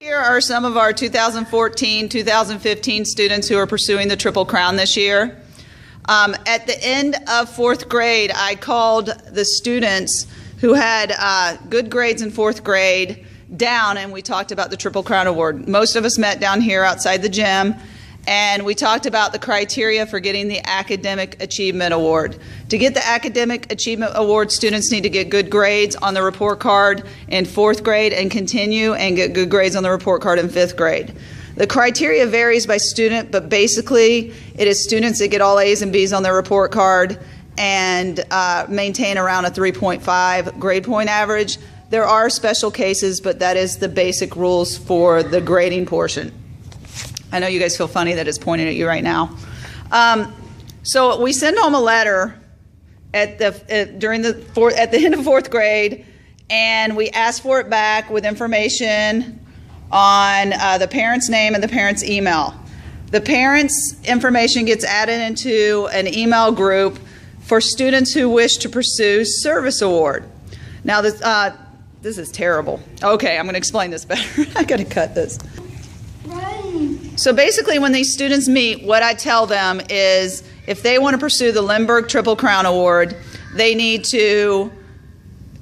Here are some of our 2014-2015 students who are pursuing the Triple Crown this year. At the end of fourth grade, I called the students who had good grades in fourth grade down, and we talked about the Triple Crown Award. Most of us met down here outside the gym, and we talked about the criteria for getting the Academic Achievement Award. To get the Academic Achievement Award, students need to get good grades on the report card in fourth grade and continue and get good grades on the report card in fifth grade. The criteria varies by student, but basically it is students that get all A's and B's on their report card and maintain around a 3.5 grade point average. There are special cases, but that is the basic rules for the grading portion. I know you guys feel funny that it's pointing at you right now. So we send home a letter at the end of fourth grade, and we ask for it back with information on the parent's name and the parent's email. The parent's information gets added into an email group for students who wish to pursue service award. Now this is terrible. Okay, I'm going to explain this better. I got to cut this. So basically when these students meet, what I tell them is if they want to pursue the Lindbergh Triple Crown Award, they need to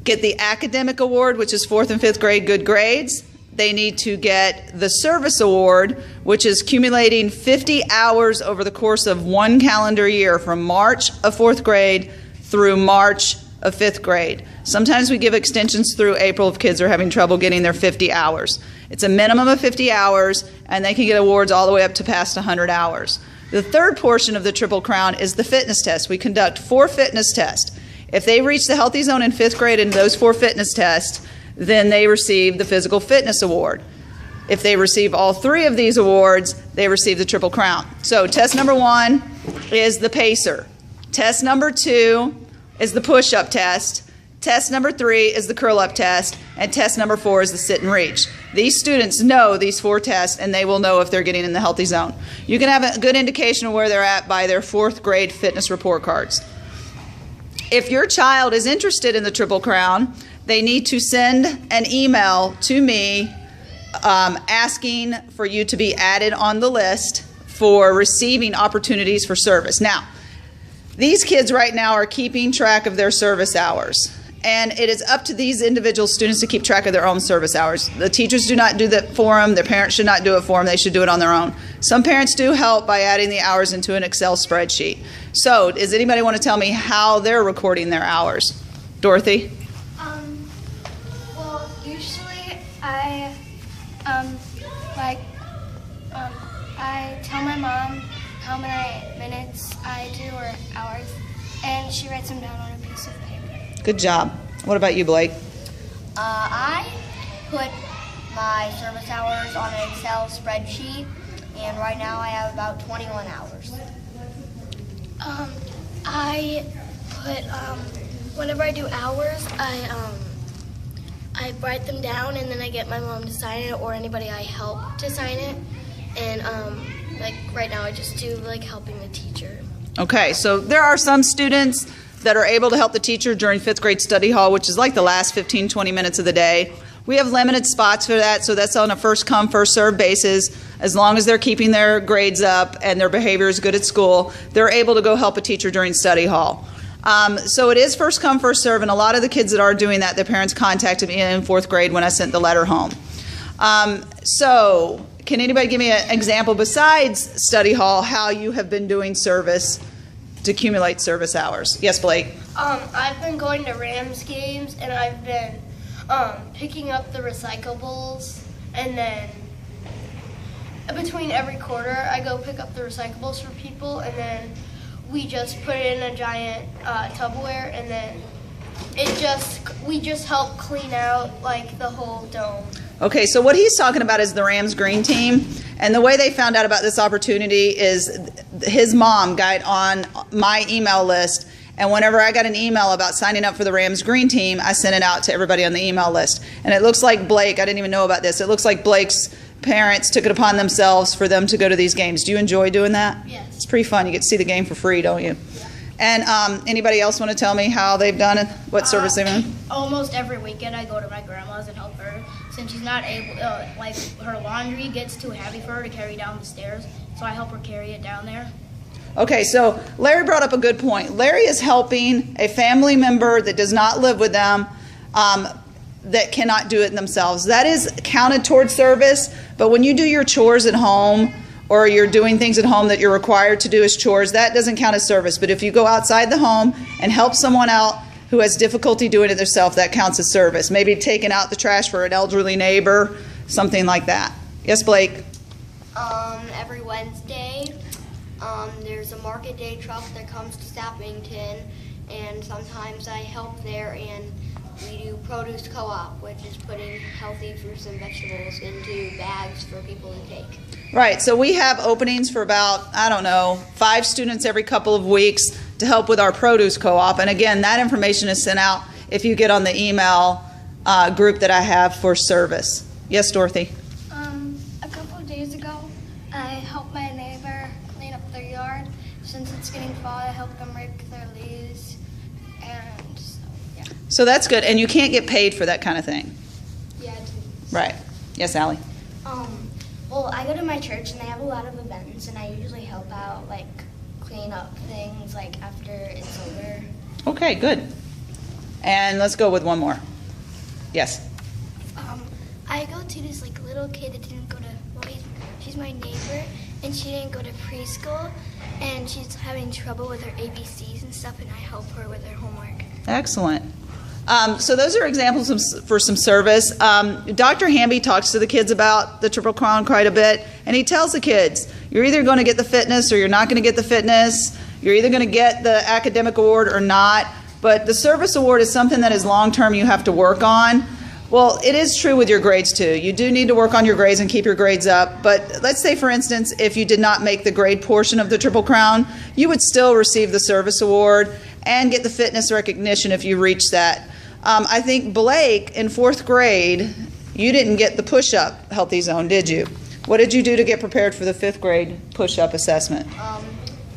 get the academic award, which is fourth and fifth grade good grades. They need to get the service award, which is accumulating 50 hours over the course of one calendar year from March of fourth grade through March of fifth grade. Sometimes we give extensions through April if kids are having trouble getting their 50 hours. It's a minimum of 50 hours, and they can get awards all the way up to past 100 hours. The third portion of the Triple Crown is the fitness test. We conduct 4 fitness tests. If they reach the healthy zone in fifth grade in those 4 fitness tests, then they receive the physical fitness award. If they receive all 3 of these awards, they receive the Triple Crown. So test number 1 is the pacer. Test number 2 is the push-up test. Test number 3 is the curl-up test, and test number 4 is the sit and reach. These students know these 4 tests, and they will know if they're getting in the healthy zone. You can have a good indication of where they're at by their fourth grade fitness report cards. If your child is interested in the Triple Crown, they need to send an email to me asking for you to be added on the list for receiving opportunities for service. Now, these kids right now are keeping track of their service hours. And it is up to these individual students to keep track of their own service hours. The teachers do not do that for them. Their parents should not do it for them. They should do it on their own. Some parents do help by adding the hours into an Excel spreadsheet. So does anybody want to tell me how they're recording their hours? Dorothy? Well, usually I tell my mom how many minutes I do or hours, and she writes them down on a piece of paper. Good job. What about you, Blake? I put my service hours on an Excel spreadsheet, and right now I have about 21 hours. I put whenever I do hours, I write them down, and then I get my mom to sign it or anybody I help to sign it. And like right now, I just do like helping the teacher. Okay, so there are some students that are able to help the teacher during fifth grade study hall, which is like the last 15-20 minutes of the day. We have limited spots for that, so that's on a first come, first served basis. As long as they're keeping their grades up and their behavior is good at school, they're able to go help a teacher during study hall. So it is first come, first serve, and a lot of the kids that are doing that, their parents contacted me in fourth grade when I sent the letter home. So can anybody give me an example besides study hall how you have been doing service to accumulate service hours? Yes, Blake? I've been going to Rams games, and I've been picking up the recyclables, and then between every quarter I go pick up the recyclables for people, and then we just put it in a giant Tupperware, and then we just help clean out like the whole dome. Okay, so what he's talking about is the Rams green team, and the way they found out about this opportunity is his mom got on my email list, and whenever I got an email about signing up for the Rams green team, I sent it out to everybody on the email list. And it looks like Blake, I didn't even know about this, it looks like Blake's parents took it upon themselves for them to go to these games. Do you enjoy doing that? Yes. It's pretty fun. You get to see the game for free, don't you? Yeah. And anybody else want to tell me how they've done it, what service they've done? Almost every weekend I go to my grandma's and help her since she's not able, like her laundry gets too heavy for her to carry down the stairs, so I help her carry it down there. Okay, so Larry brought up a good point. Larry is helping a family member that does not live with them, that cannot do it themselves. That is counted towards service, but when you do your chores at home or you're doing things at home that you're required to do as chores, that doesn't count as service. But if you go outside the home and help someone out who has difficulty doing it themselves, that counts as service. Maybe taking out the trash for an elderly neighbor, something like that. Yes, Blake? Every Wednesday, there's a market day truck that comes to Sappington, and sometimes I help there, and we do produce co-op, which is putting healthy fruits and vegetables into bags for people to take. Right, so we have openings for about, I don't know, 5 students every couple of weeks to help with our produce co-op. And again, that information is sent out if you get on the email group that I have for service. Yes, Dorothy? A couple of days ago, I helped my neighbor clean up their yard. Since it's getting fall, I helped them rake their leaves, and so, yeah. So that's good, and you can't get paid for that kind of thing. Yeah, Right. Yes, Allie? Well, I go to my church and they have a lot of events, and I usually help out, like clean up things like after it's over. Okay, good. And let's go with one more. Yes. I go to this like little kid that didn't go to, well, she's my neighbor, and she didn't go to preschool, and she's having trouble with her ABCs and stuff, and I help her with her homework. Excellent. So those are examples for some service. Dr. Hamby talks to the kids about the Triple Crown quite a bit, and he tells the kids, you're either going to get the fitness or you're not going to get the fitness. You're either going to get the academic award or not, but the service award is something that is long-term you have to work on. Well, it is true with your grades too. You do need to work on your grades and keep your grades up, but let's say, for instance, if you did not make the grade portion of the Triple Crown, you would still receive the service award and get the fitness recognition if you reach that. I think Blake, in 4th grade, you didn't get the push-up healthy zone, did you? What did you do to get prepared for the 5th grade push-up assessment?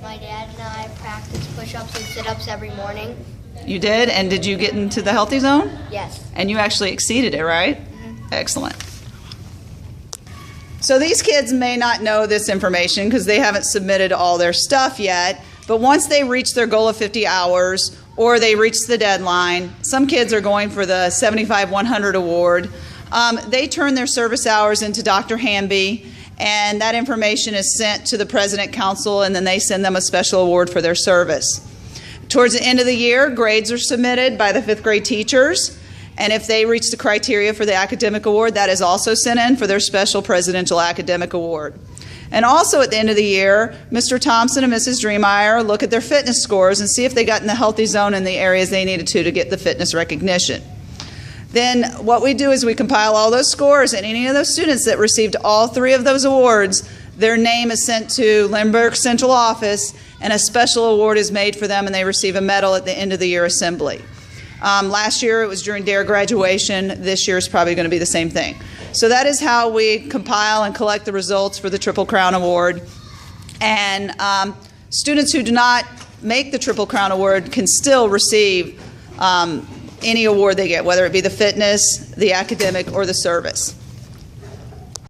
My dad and I practice push-ups and sit-ups every morning. You did? And did you get into the healthy zone? Yes. And you actually exceeded it, right? Mm-hmm. Excellent. So these kids may not know this information because they haven't submitted all their stuff yet, but once they reach their goal of 50 hours or they reach the deadline, some kids are going for the 75-100 award, they turn their service hours into Dr. Hamby, and that information is sent to the President Council, and then they send them a special award for their service. Towards the end of the year, grades are submitted by the 5th grade teachers, and if they reach the criteria for the academic award, that is also sent in for their special presidential academic award. And also at the end of the year, Mr. Thompson and Mrs. Driemeyer look at their fitness scores and see if they got in the healthy zone in the areas they needed to get the fitness recognition. Then what we do is we compile all those scores, and any of those students that received all 3 of those awards, their name is sent to Lindbergh Central Office, and a special award is made for them, and they receive a medal at the end of the year assembly. Last year it was during their graduation. This year is probably going to be the same thing. So that is how we compile and collect the results for the Triple Crown Award. And students who do not make the Triple Crown Award can still receive any award they get, whether it be the fitness, the academic, or the service.